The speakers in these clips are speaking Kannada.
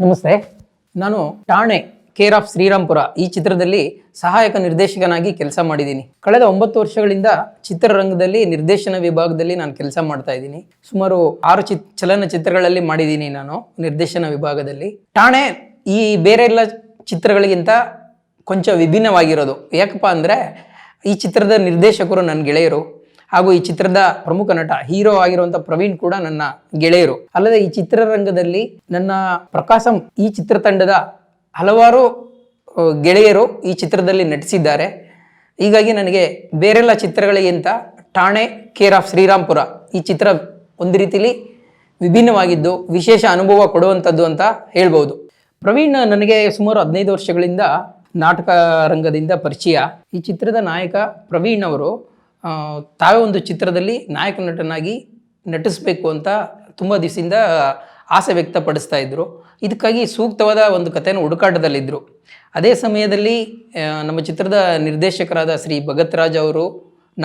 ನಮಸ್ತೆ. ನಾನು ಠಾಣೆ ಕೇರ್ ಆಫ್ ಶ್ರೀರಾಮ್ಪುರ ಈ ಚಿತ್ರದಲ್ಲಿ ಸಹಾಯಕ ನಿರ್ದೇಶಕನಾಗಿ ಕೆಲಸ ಮಾಡಿದ್ದೀನಿ. ಕಳೆದ 9 ವರ್ಷಗಳಿಂದ ಚಿತ್ರರಂಗದಲ್ಲಿ ನಿರ್ದೇಶನ ವಿಭಾಗದಲ್ಲಿ ನಾನು ಕೆಲಸ ಮಾಡ್ತಾ ಇದ್ದೀನಿ. ಸುಮಾರು 6 ಚಲನಚಿತ್ರಗಳಲ್ಲಿ ಮಾಡಿದ್ದೀನಿ ನಾನು ನಿರ್ದೇಶನ ವಿಭಾಗದಲ್ಲಿ. ಠಾಣೆ ಈ ಬೇರೆ ಎಲ್ಲ ಚಿತ್ರಗಳಿಗಿಂತ ಕೊಂಚ ವಿಭಿನ್ನವಾಗಿರೋದು. ಯಾಕಪ್ಪ ಅಂದರೆ ಈ ಚಿತ್ರದ ನಿರ್ದೇಶಕರು ನನ್ನ ಗೆಳೆಯರು, ಹಾಗೂ ಈ ಚಿತ್ರದ ಪ್ರಮುಖ ನಟ ಹೀರೋ ಆಗಿರುವಂಥ ಪ್ರವೀಣ್ ಕೂಡ ನನ್ನ ಗೆಳೆಯರು. ಅಲ್ಲದೆ ಈ ಚಿತ್ರರಂಗದಲ್ಲಿ ನನ್ನ ಪ್ರಕಾಶಂ ಈ ಚಿತ್ರತಂಡದ ಹಲವಾರು ಗೆಳೆಯರು ಈ ಚಿತ್ರದಲ್ಲಿ ನಟಿಸಿದ್ದಾರೆ. ಹೀಗಾಗಿ ನನಗೆ ಬೇರೆಲ್ಲ ಚಿತ್ರಗಳಿಗಿಂತ ಠಾಣೆ ಕೇರ್ ಆಫ್ ಶ್ರೀರಾಮ್ಪುರ ಈ ಚಿತ್ರ ಒಂದು ರೀತಿಲಿ ವಿಭಿನ್ನವಾಗಿದ್ದು ವಿಶೇಷ ಅನುಭವ ಕೊಡುವಂಥದ್ದು ಅಂತ ಹೇಳ್ಬೋದು. ಪ್ರವೀಣ್ ನನಗೆ ಸುಮಾರು 15 ವರ್ಷಗಳಿಂದ ನಾಟಕ ರಂಗದಿಂದ ಪರಿಚಯ. ಈ ಚಿತ್ರದ ನಾಯಕ ಪ್ರವೀಣ್ ಅವರು ತಾವೇ ಒಂದು ಚಿತ್ರದಲ್ಲಿ ನಾಯಕ ನಟನಾಗಿ ನಟಿಸಬೇಕು ಅಂತ ತುಂಬ ದಿವಸದಿಂದ ಆಸೆ ವ್ಯಕ್ತಪಡಿಸ್ತಾ ಇದ್ದರು. ಇದಕ್ಕಾಗಿ ಸೂಕ್ತವಾದ ಒಂದು ಕಥೆಯನ್ನು ಹುಡುಕಾಟದಲ್ಲಿದ್ದರು. ಅದೇ ಸಮಯದಲ್ಲಿ ನಮ್ಮ ಚಿತ್ರದ ನಿರ್ದೇಶಕರಾದ ಶ್ರೀ ಭಗತ್ ರಾಜ್ ಅವರು,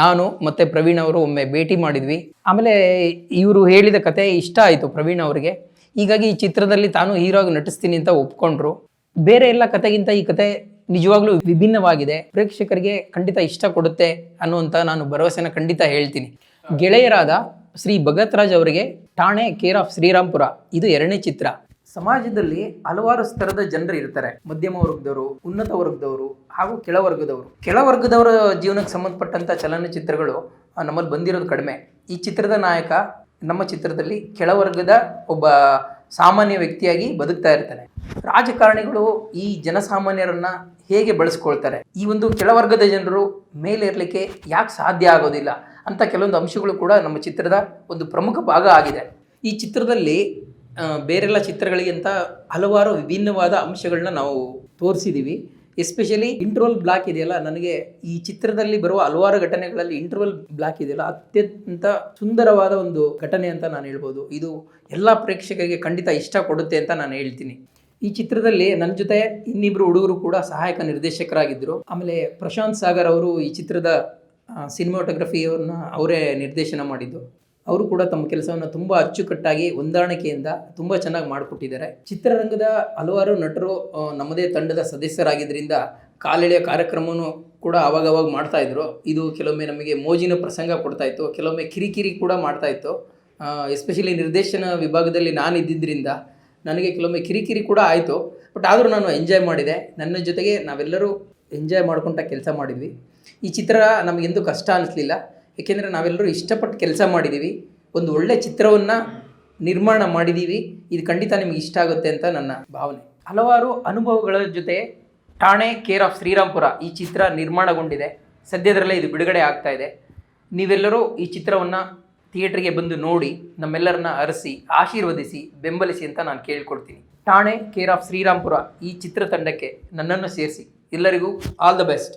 ನಾನು ಮತ್ತು ಪ್ರವೀಣ್ ಅವರು ಒಮ್ಮೆ ಭೇಟಿ ಮಾಡಿದ್ವಿ. ಆಮೇಲೆ ಇವರು ಹೇಳಿದ ಕತೆ ಇಷ್ಟ ಆಯಿತು ಪ್ರವೀಣ್ ಅವರಿಗೆ. ಹೀಗಾಗಿ ಈ ಚಿತ್ರದಲ್ಲಿ ತಾನು ಹೀರೋ ಆಗಿ ನಟಿಸ್ತೀನಿ ಅಂತ ಒಪ್ಕೊಂಡ್ರು. ಬೇರೆ ಎಲ್ಲ ಕತೆಗಿಂತ ಈ ಕತೆ ನಿಜವಾಗ್ಲೂ ವಿಭಿನ್ನವಾಗಿದೆ, ಪ್ರೇಕ್ಷಕರಿಗೆ ಖಂಡಿತ ಇಷ್ಟ ಕೊಡುತ್ತೆ ಅನ್ನುವಂಥ ನಾನು ಭರವಸೆನ ಖಂಡಿತ ಹೇಳ್ತೀನಿ. ಗೆಳೆಯರಾದ ಶ್ರೀ ಭಗತ್ ರಾಜ್ ಅವರಿಗೆ ಠಾಣೆ ಕೇರ್ ಆಫ್ ಶ್ರೀರಾಮ್ಪುರ ಇದು 2ನೇ ಚಿತ್ರ. ಸಮಾಜದಲ್ಲಿ ಹಲವಾರು ಸ್ತರದ ಜನರು ಇರ್ತಾರೆ. ಮಧ್ಯಮ ವರ್ಗದವರು, ಉನ್ನತ ವರ್ಗದವರು ಹಾಗೂ ಕೆಳವರ್ಗದವರ ಜೀವನಕ್ಕೆ ಸಂಬಂಧಪಟ್ಟಂಥ ಚಲನಚಿತ್ರಗಳು ನಮ್ಮಲ್ಲಿ ಬಂದಿರೋದು ಕಡಿಮೆ. ಈ ಚಿತ್ರದ ನಾಯಕ ನಮ್ಮ ಚಿತ್ರದಲ್ಲಿ ಕೆಳವರ್ಗದ ಒಬ್ಬ ಸಾಮಾನ್ಯ ವ್ಯಕ್ತಿಯಾಗಿ ಬದುಕ್ತಾ ಇರ್ತಾನೆ. ರಾಜಕಾರಣಿಗಳು ಈ ಜನಸಾಮಾನ್ಯರನ್ನ ಹೇಗೆ ಬಳಸ್ಕೊಳ್ತಾರೆ, ಈ ಒಂದು ಕೆಳವರ್ಗದ ಜನರು ಮೇಲೇರಲಿಕ್ಕೆ ಯಾಕೆ ಸಾಧ್ಯ ಆಗೋದಿಲ್ಲ ಅಂತ ಕೆಲವೊಂದು ಅಂಶಗಳು ಕೂಡ ನಮ್ಮ ಚಿತ್ರದ ಒಂದು ಪ್ರಮುಖ ಭಾಗ ಆಗಿದೆ. ಈ ಚಿತ್ರದಲ್ಲಿ ಬೇರೆಲ್ಲ ಚಿತ್ರಗಳಿಗಿಂತ ಹಲವಾರು ವಿಭಿನ್ನವಾದ ಅಂಶಗಳನ್ನ ನಾವು ತೋರಿಸಿದ್ದೀವಿ. ಎಸ್ಪೆಷಲಿ ಇಂಟರ್ವಲ್ ಬ್ಲಾಕ್ ಇದೆಯಲ್ಲ, ನನಗೆ ಈ ಚಿತ್ರದಲ್ಲಿ ಬರುವ ಹಲವಾರು ಘಟನೆಗಳಲ್ಲಿ ಇಂಟರ್ವಲ್ ಬ್ಲಾಕ್ ಇದೆಯಲ್ಲ ಅತ್ಯಂತ ಸುಂದರವಾದ ಒಂದು ಘಟನೆ ಅಂತ ನಾನು ಹೇಳ್ಬೋದು. ಇದು ಎಲ್ಲ ಪ್ರೇಕ್ಷಕರಿಗೆ ಖಂಡಿತ ಇಷ್ಟ ಕೊಡುತ್ತೆ ಅಂತ ನಾನು ಹೇಳ್ತೀನಿ. ಈ ಚಿತ್ರದಲ್ಲಿ ನನ್ನ ಜೊತೆ ಇನ್ನಿಬ್ಬರು ಹುಡುಗರು ಕೂಡ ಸಹಾಯಕ ನಿರ್ದೇಶಕರಾಗಿದ್ದರು. ಆಮೇಲೆ ಪ್ರಶಾಂತ್ ಸಾಗರ್ ಅವರು ಈ ಚಿತ್ರದ ಸಿನಿಮಾಟೋಗ್ರಫಿಯವ್ರನ್ನ ಅವರೇ ನಿರ್ದೇಶನ ಮಾಡಿದ್ದು. ಅವರು ಕೂಡ ತಮ್ಮ ಕೆಲಸವನ್ನು ತುಂಬ ಅಚ್ಚುಕಟ್ಟಾಗಿ ಹೊಂದಾಣಿಕೆಯಿಂದ ತುಂಬ ಚೆನ್ನಾಗಿ ಮಾಡಿಕೊಟ್ಟಿದ್ದಾರೆ. ಚಿತ್ರರಂಗದ ಹಲವಾರು ನಟರು ನಮ್ಮದೇ ತಂಡದ ಸದಸ್ಯರಾಗಿದ್ದರಿಂದ ಕಾಲೆಳೆಯ ಕಾರ್ಯಕ್ರಮವನ್ನು ಕೂಡ ಆವಾಗವಾಗ ಮಾಡ್ತಾಯಿದ್ರು. ಇದು ಕೆಲವೊಮ್ಮೆ ನಮಗೆ ಮೋಜಿನ ಪ್ರಸಂಗ ಕೊಡ್ತಾಯಿತ್ತು, ಕೆಲವೊಮ್ಮೆ ಕಿರಿಕಿರಿ ಕೂಡ ಮಾಡ್ತಾಯಿತ್ತು. ಎಸ್ಪೆಷಲಿ ನಿರ್ದೇಶನ ವಿಭಾಗದಲ್ಲಿ ನಾನು ಇದ್ದಿದ್ದರಿಂದ ನನಗೆ ಕೆಲವೊಮ್ಮೆ ಕಿರಿಕಿರಿ ಕೂಡ ಆಯಿತು. ಬಟ್ ಆದರೂ ನಾನು ಎಂಜಾಯ್ ಮಾಡಿದೆ. ನನ್ನ ಜೊತೆಗೆ ನಾವೆಲ್ಲರೂ ಎಂಜಾಯ್ ಮಾಡ್ಕೊತ ಕೆಲಸ ಮಾಡಿದ್ವಿ. ಈ ಚಿತ್ರ ನಮಗೆಂದೂ ಕಷ್ಟ ಅನ್ನಿಸ್ಲಿಲ್ಲ, ಏಕೆಂದರೆ ನಾವೆಲ್ಲರೂ ಇಷ್ಟಪಟ್ಟು ಕೆಲಸ ಮಾಡಿದ್ದೀವಿ, ಒಂದು ಒಳ್ಳೆ ಚಿತ್ರವನ್ನು ನಿರ್ಮಾಣ ಮಾಡಿದ್ದೀವಿ. ಇದು ಖಂಡಿತ ನಿಮಗೆ ಇಷ್ಟ ಆಗುತ್ತೆ ಅಂತ ನನ್ನ ಭಾವನೆ. ಹಲವಾರು ಅನುಭವಗಳ ಜೊತೆ ಠಾಣೆ ಕೇರ್ ಆಫ್ ಶ್ರೀರಾಮ್ಪುರ ಈ ಚಿತ್ರ ನಿರ್ಮಾಣಗೊಂಡಿದೆ. ಸದ್ಯದರಲ್ಲೇ ಇದು ಬಿಡುಗಡೆ ಆಗ್ತಾ ಇದೆ. ನೀವೆಲ್ಲರೂ ಈ ಚಿತ್ರವನ್ನು ಥಿಯೇಟ್ರಿಗೆ ಬಂದು ನೋಡಿ ನಮ್ಮೆಲ್ಲರನ್ನ ಹರಸಿ ಆಶೀರ್ವದಿಸಿ ಬೆಂಬಲಿಸಿ ಅಂತ ನಾನು ಕೇಳ್ಕೊಳ್ತೀನಿ. ಠಾಣೆ ಕೇರ್ ಆಫ್ ಶ್ರೀರಾಮ್ಪುರ ಈ ಚಿತ್ರತಂಡಕ್ಕೆ ನನ್ನನ್ನು ಸೇರಿಸಿ. ಎಲ್ಲರಿಗೂ ಆಲ್ ದ ಬೆಸ್ಟ್.